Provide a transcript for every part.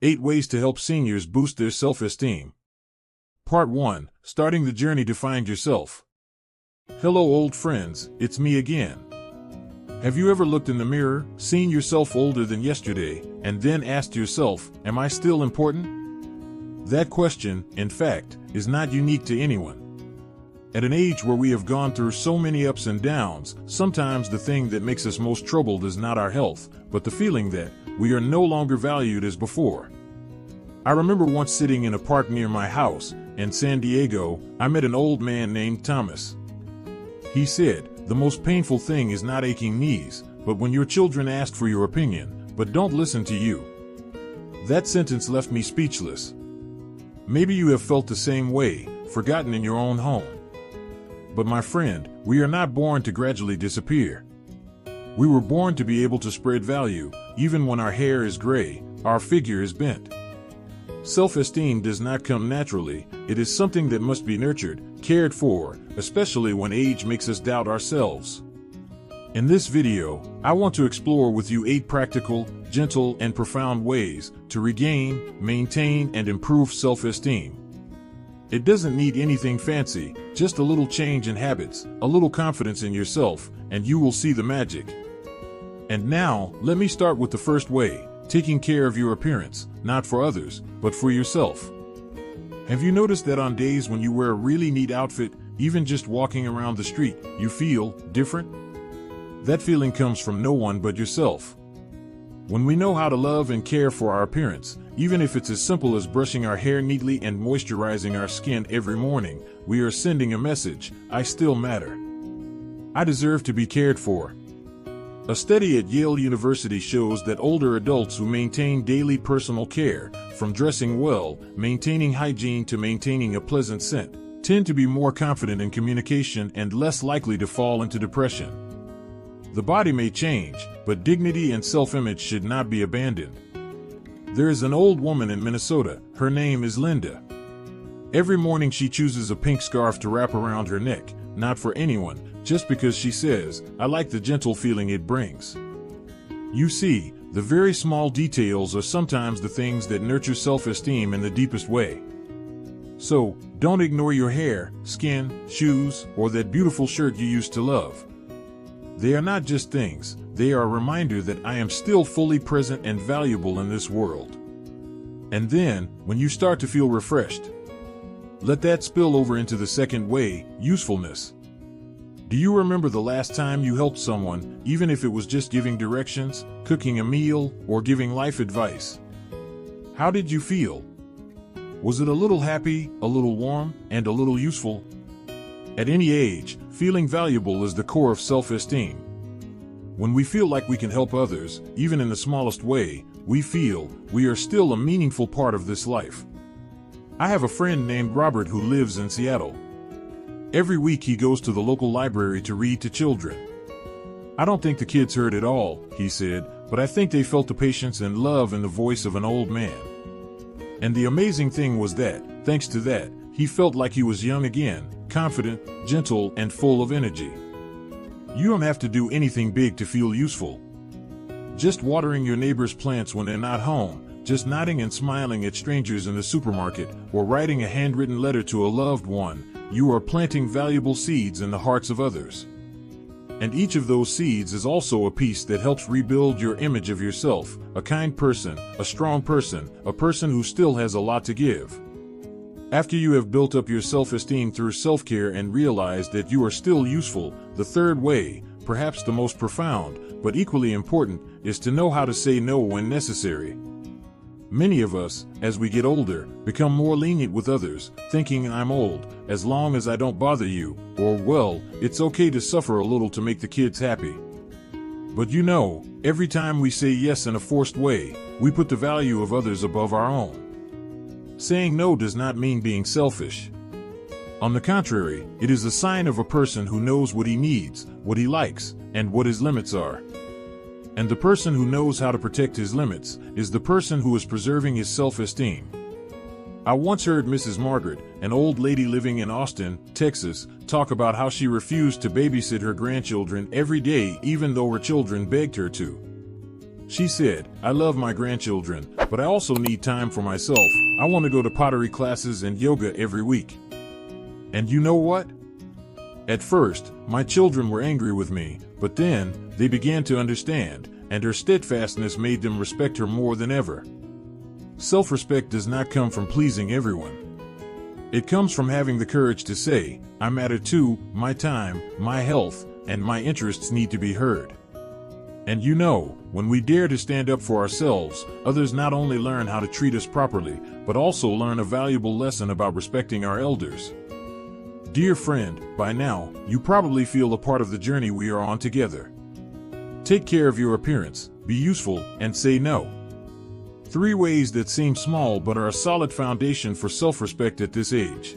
8 Ways to Help Seniors Boost Their Self-Esteem. Part 1. Starting the Journey to Find Yourself. Hello old friends, it's me again. Have you ever looked in the mirror, seen yourself older than yesterday, and then asked yourself, am I still important? That question, in fact, is not unique to anyone. At an age where we have gone through so many ups and downs, sometimes the thing that makes us most troubled is not our health, but the feeling that we are no longer valued as before. I remember once sitting in a park near my house in San Diego. I met an old man named Thomas. He said, the most painful thing is not aching knees, but when your children ask for your opinion, but don't listen to you. That sentence left me speechless. Maybe you have felt the same way, forgotten in your own home. But my friend, we are not born to gradually disappear. We were born to be able to spread value, even when our hair is gray, our figure is bent. Self-esteem does not come naturally. It is something that must be nurtured, cared for, especially when age makes us doubt ourselves. In this video, I want to explore with you 8 practical, gentle, and profound ways to regain, maintain, and improve self-esteem. It doesn't need anything fancy, just a little change in habits, a little confidence in yourself, and you will see the magic. And now, let me start with the first way, taking care of your appearance, not for others, but for yourself. Have you noticed that on days when you wear a really neat outfit, even just walking around the street, you feel different? That feeling comes from no one but yourself. When we know how to love and care for our appearance, even if it's as simple as brushing our hair neatly and moisturizing our skin every morning, we are sending a message: I still matter. I deserve to be cared for. A study at Yale University shows that older adults who maintain daily personal care, from dressing well, maintaining hygiene to maintaining a pleasant scent, tend to be more confident in communication and less likely to fall into depression. The body may change, but dignity and self-image should not be abandoned. There is an old woman in Minnesota. Her name is Linda. Every morning she chooses a pink scarf to wrap around her neck, not for anyone, just because she says, I like the gentle feeling it brings. You see, the very small details are sometimes the things that nurture self-esteem in the deepest way. So, don't ignore your hair, skin, shoes, or that beautiful shirt you used to love. They are not just things, they are a reminder that I am still fully present and valuable in this world. And then, when you start to feel refreshed, let that spill over into the second way, usefulness. Do you remember the last time you helped someone, even if it was just giving directions, cooking a meal, or giving life advice? How did you feel? Was it a little happy, a little warm, and a little useful? At any age, feeling valuable is the core of self-esteem. When we feel like we can help others, even in the smallest way, we feel we are still a meaningful part of this life. I have a friend named Robert who lives in Seattle. Every week he goes to the local library to read to children. I don't think the kids heard it all, he said, but I think they felt the patience and love in the voice of an old man. And the amazing thing was that, thanks to that, he felt like he was young again, confident, gentle, and full of energy. You don't have to do anything big to feel useful. Just watering your neighbor's plants when they're not home, just nodding and smiling at strangers in the supermarket, or writing a handwritten letter to a loved one, you are planting valuable seeds in the hearts of others. And each of those seeds is also a piece that helps rebuild your image of yourself, a kind person, a strong person, a person who still has a lot to give. After you have built up your self-esteem through self-care and realized that you are still useful, the third way, perhaps the most profound, but equally important, is to know how to say no when necessary. Many of us, as we get older, become more lenient with others, thinking I'm old, as long as I don't bother you, or well, it's okay to suffer a little to make the kids happy. But you know, every time we say yes in a forced way, we put the value of others above our own. Saying no does not mean being selfish. On the contrary, it is a sign of a person who knows what he needs, what he likes, and what his limits are. And the person who knows how to protect his limits is the person who is preserving his self-esteem. I once heard Mrs. Margaret, an old lady living in Austin, Texas, talk about how she refused to babysit her grandchildren every day even though her children begged her to. She said, "I love my grandchildren, but I also need time for myself. I want to go to pottery classes and yoga every week." And you know what? At first, my children were angry with me, but then they began to understand, and her steadfastness made them respect her more than ever. Self-respect does not come from pleasing everyone. It comes from having the courage to say, "I matter too, my time, my health, and my interests need to be heard." And you know, when we dare to stand up for ourselves, others not only learn how to treat us properly, but also learn a valuable lesson about respecting our elders. Dear friend, by now, you probably feel a part of the journey we are on together. Take care of your appearance, be useful, and say no. 3 ways that seem small but are a solid foundation for self-respect at this age.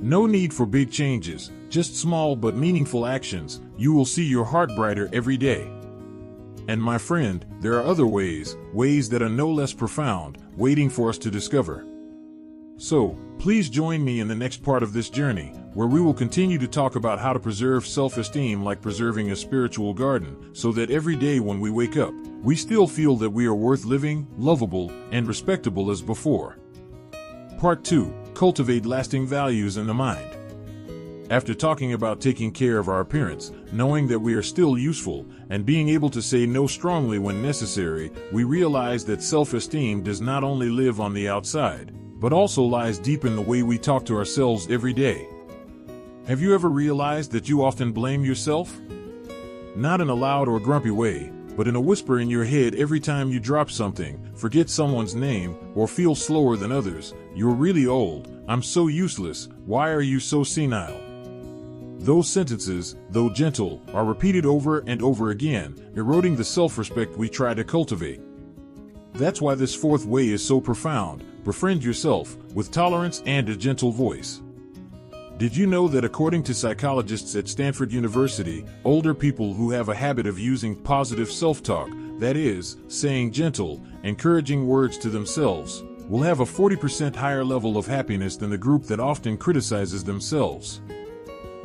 No need for big changes, just small but meaningful actions. You will see your heart brighter every day. And my friend, there are other ways that are no less profound, waiting for us to discover. So, please join me in the next part of this journey, where we will continue to talk about how to preserve self-esteem like preserving a spiritual garden, so that every day when we wake up, we still feel that we are worth living, lovable, and respectable as before. Part 2. Cultivate lasting values in the mind. After talking about taking care of our appearance, knowing that we are still useful, and being able to say no strongly when necessary, we realize that self-esteem does not only live on the outside, but also lies deep in the way we talk to ourselves every day. Have you ever realized that you often blame yourself? Not in a loud or grumpy way, but in a whisper in your head every time you drop something, forget someone's name, or feel slower than others. "You're really old. I'm so useless. Why are you so senile?" Those sentences, though gentle, are repeated over and over again, eroding the self-respect we try to cultivate. That's why this 4th way is so profound. Befriend yourself, with tolerance and a gentle voice. Did you know that according to psychologists at Stanford University, older people who have a habit of using positive self-talk, that is, saying gentle, encouraging words to themselves, will have a 40% higher level of happiness than the group that often criticizes themselves?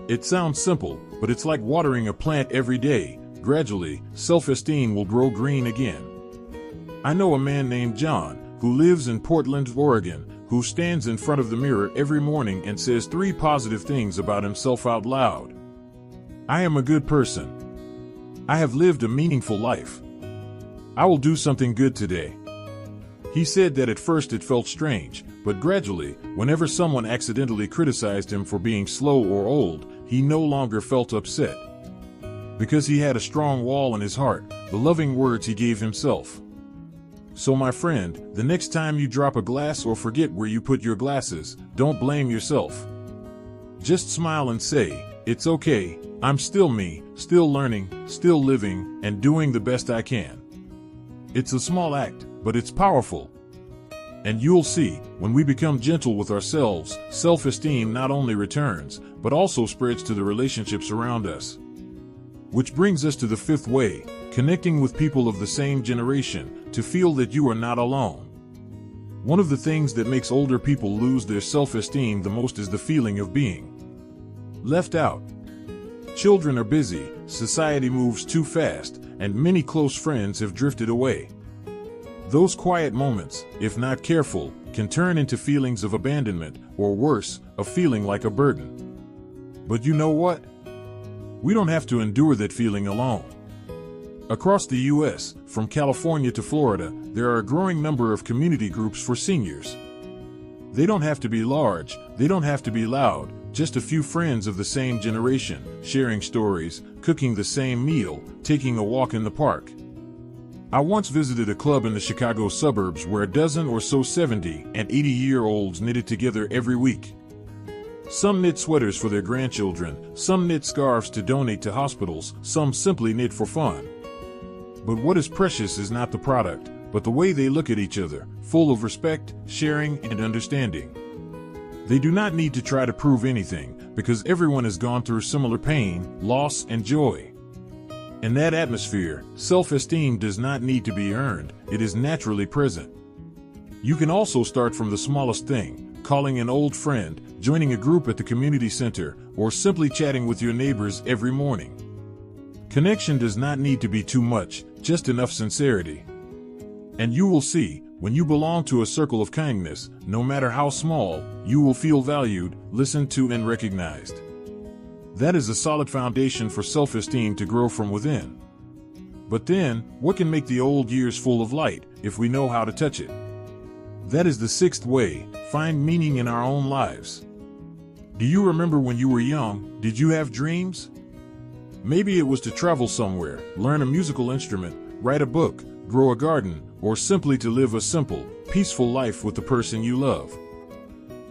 It sounds simple, but it's like watering a plant every day. Gradually, self-esteem will grow green again. I know a man named John, who lives in Portland, Oregon, who stands in front of the mirror every morning and says 3 positive things about himself out loud. "I am a good person. I have lived a meaningful life. I will do something good today." He said that at first it felt strange, but gradually, whenever someone accidentally criticized him for being slow or old, he no longer felt upset. Because he had a strong wall in his heart, the loving words he gave himself. So my friend, the next time you drop a glass or forget where you put your glasses, don't blame yourself. Just smile and say, "It's okay, I'm still me, still learning, still living, and doing the best I can." It's a small act, but it's powerful. And you'll see, when we become gentle with ourselves, self-esteem not only returns, but also spreads to the relationships around us. Which brings us to the 5th way, connecting with people of the same generation, to feel that you are not alone. One of the things that makes older people lose their self-esteem the most is the feeling of being left out. Children are busy, society moves too fast, and many close friends have drifted away. Those quiet moments, if not careful, can turn into feelings of abandonment, or worse, a feeling like a burden. But you know what? We don't have to endure that feeling alone. Across the U.S., from California to Florida, there are a growing number of community groups for seniors. They don't have to be large, they don't have to be loud, just a few friends of the same generation, sharing stories, cooking the same meal, taking a walk in the park. I once visited a club in the Chicago suburbs where a dozen or so 70 and 80-year-olds knitted together every week. Some knit sweaters for their grandchildren, some knit scarves to donate to hospitals, some simply knit for fun. But what is precious is not the product, but the way they look at each other, full of respect, sharing, and understanding. They do not need to try to prove anything, because everyone has gone through similar pain, loss, and joy. In that atmosphere, self-esteem does not need to be earned, it is naturally present. You can also start from the smallest thing, calling an old friend, joining a group at the community center, or simply chatting with your neighbors every morning. Connection does not need to be too much, just enough sincerity. And you will see, when you belong to a circle of kindness, no matter how small, you will feel valued, listened to, and recognized. That is a solid foundation for self-esteem to grow from within. But then, what can make the old years full of light, if we know how to touch it? That is the sixth way: find meaning in our own lives. Do you remember when you were young? Did you have dreams? Maybe it was to travel somewhere, learn a musical instrument, write a book, grow a garden, or simply to live a simple, peaceful life with the person you love.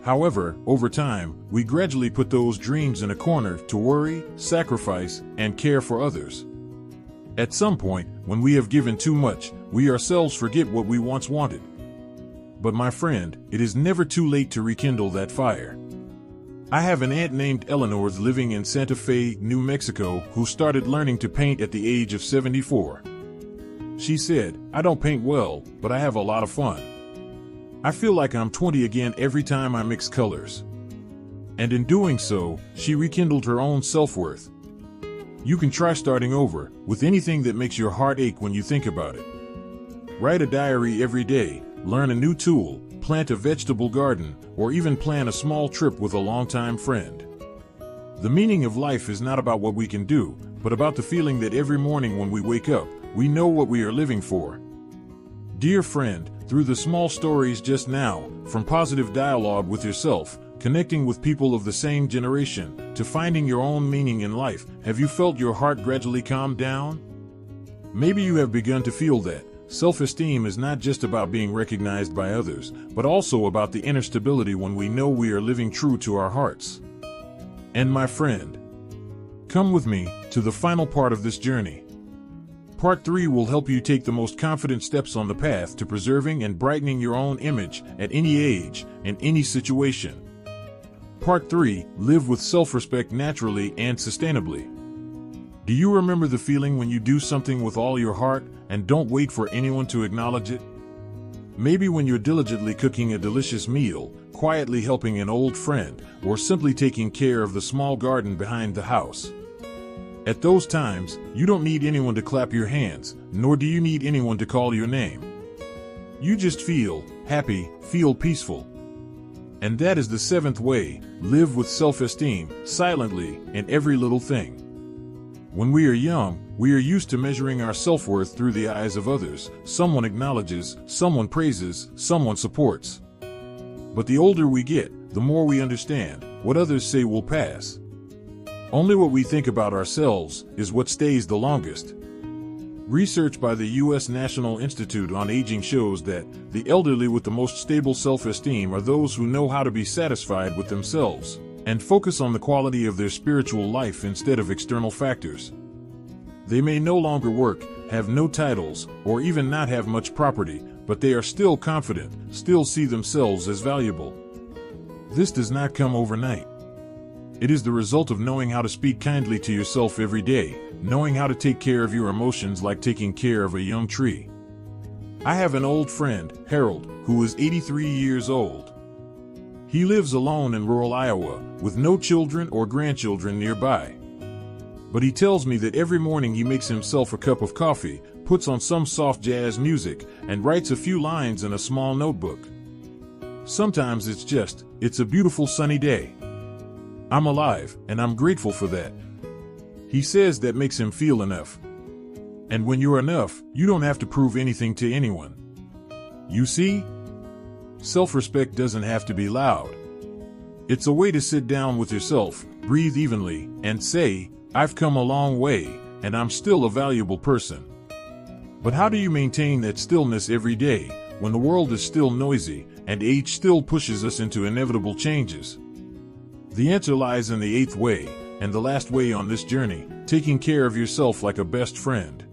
However, over time, we gradually put those dreams in a corner to worry, sacrifice, and care for others. At some point, when we have given too much, we ourselves forget what we once wanted. But my friend, it is never too late to rekindle that fire. I have an aunt named Eleanor living in Santa Fe, New Mexico, who started learning to paint at the age of 74. She said, "I don't paint well, but I have a lot of fun. I feel like I'm 20 again every time I mix colors." And in doing so, she rekindled her own self-worth. You can try starting over, with anything that makes your heart ache when you think about it. Write a diary every day, learn a new tool, plant a vegetable garden, or even plan a small trip with a longtime friend. The meaning of life is not about what we can do, but about the feeling that every morning when we wake up, we know what we are living for. Dear friend, through the small stories just now, from positive dialogue with yourself, connecting with people of the same generation, to finding your own meaning in life, have you felt your heart gradually calm down? Maybe you have begun to feel that self-esteem is not just about being recognized by others, but also about the inner stability when we know we are living true to our hearts. And my friend, come with me to the final part of this journey. Part 3 will help you take the most confident steps on the path to preserving and brightening your own image at any age, in any situation. Part 3, live with self-respect naturally and sustainably. Do you remember the feeling when you do something with all your heart and don't wait for anyone to acknowledge it? Maybe when you're diligently cooking a delicious meal, quietly helping an old friend, or simply taking care of the small garden behind the house. At those times, you don't need anyone to clap your hands, nor do you need anyone to call your name. You just feel happy, feel peaceful. And that is the seventh way: live with self-esteem, silently, in every little thing. When we are young, we are used to measuring our self-worth through the eyes of others. Someone acknowledges, someone praises, someone supports. But the older we get, the more we understand, what others say will pass. Only what we think about ourselves is what stays the longest. Research by the U.S. National Institute on Aging shows that the elderly with the most stable self-esteem are those who know how to be satisfied with themselves and focus on the quality of their spiritual life instead of external factors. They may no longer work, have no titles, or even not have much property, but they are still confident, still see themselves as valuable. This does not come overnight. It is the result of knowing how to speak kindly to yourself every day, knowing how to take care of your emotions like taking care of a young tree. I have an old friend, Harold, who is 83 years old. He lives alone in rural Iowa, with no children or grandchildren nearby. But he tells me that every morning he makes himself a cup of coffee, puts on some soft jazz music, and writes a few lines in a small notebook. Sometimes it's a beautiful sunny day. I'm alive, and I'm grateful for that. He says that makes him feel enough. And when you're enough, you don't have to prove anything to anyone. You see? Self-respect doesn't have to be loud. It's a way to sit down with yourself, breathe evenly, and say, "I've come a long way, and I'm still a valuable person." But how do you maintain that stillness every day, when the world is still noisy, and age still pushes us into inevitable changes? The answer lies in the eighth way, and the last way on this journey: taking care of yourself like a best friend.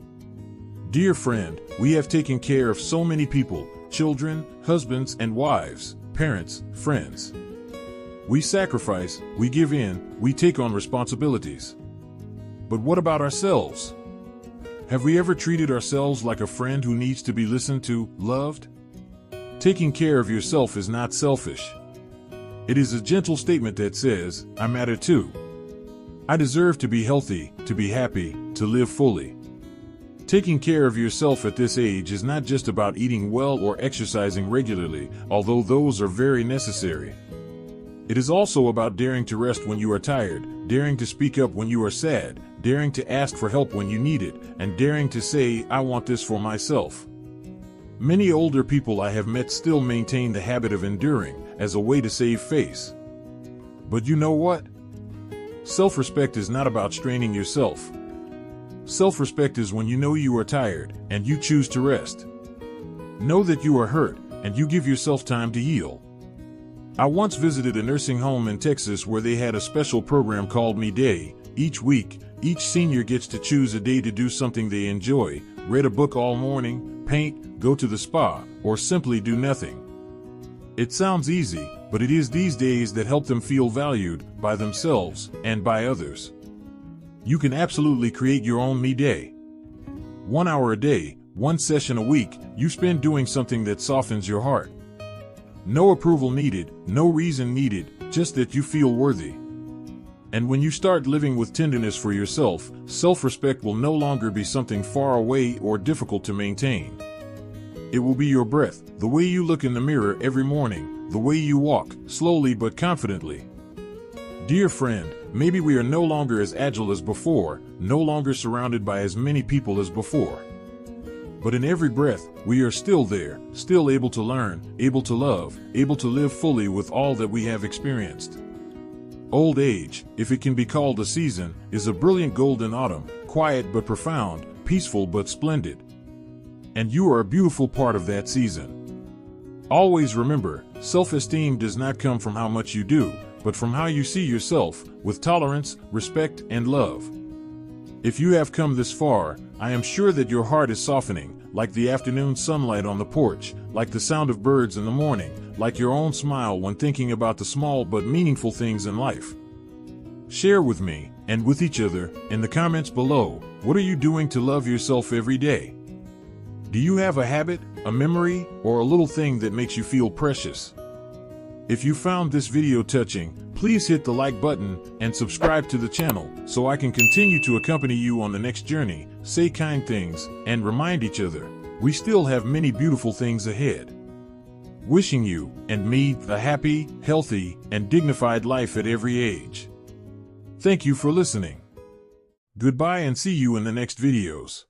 Dear friend, we have taken care of so many people: children, husbands and wives, parents, friends. We sacrifice, we give in, we take on responsibilities. But what about ourselves? Have we ever treated ourselves like a friend who needs to be listened to, loved? Taking care of yourself is not selfish. It is a gentle statement that says, "I matter too. I deserve to be healthy, to be happy, to live fully." Taking care of yourself at this age is not just about eating well or exercising regularly, although those are very necessary. It is also about daring to rest when you are tired, daring to speak up when you are sad, daring to ask for help when you need it, and daring to say, "I want this for myself." Many older people I have met still maintain the habit of enduring, as a way to save face. But you know what? Self-respect is not about straining yourself. Self-respect is when you know you are tired, and you choose to rest. Know that you are hurt, and you give yourself time to heal. I once visited a nursing home in Texas where they had a special program called Me Day. Each week, each senior gets to choose a day to do something they enjoy, read a book all morning, paint, go to the spa, or simply do nothing. It sounds easy, but it is these days that help them feel valued by themselves and by others. You can absolutely create your own Me Day. 1 hour a day, 1 session a week, you spend doing something that softens your heart. No approval needed, no reason needed, just that you feel worthy. And when you start living with tenderness for yourself, self-respect will no longer be something far away or difficult to maintain. It will be your breath, the way you look in the mirror every morning, the way you walk, slowly but confidently. Dear friend, maybe we are no longer as agile as before, no longer surrounded by as many people as before. But in every breath, we are still there, still able to learn, able to love, able to live fully with all that we have experienced. Old age, if it can be called a season, is a brilliant golden autumn, quiet but profound, peaceful but splendid. And you are a beautiful part of that season. Always remember, self-esteem does not come from how much you do, but from how you see yourself, with tolerance, respect, and love. If you have come this far, I am sure that your heart is softening, like the afternoon sunlight on the porch, like the sound of birds in the morning, like your own smile when thinking about the small but meaningful things in life. Share with me, and with each other, in the comments below, what are you doing to love yourself every day? Do you have a habit, a memory, or a little thing that makes you feel precious? If you found this video touching, please hit the like button and subscribe to the channel so I can continue to accompany you on the next journey, say kind things, and remind each other we still have many beautiful things ahead. Wishing you and me a happy, healthy, and dignified life at every age. Thank you for listening. Goodbye and see you in the next videos.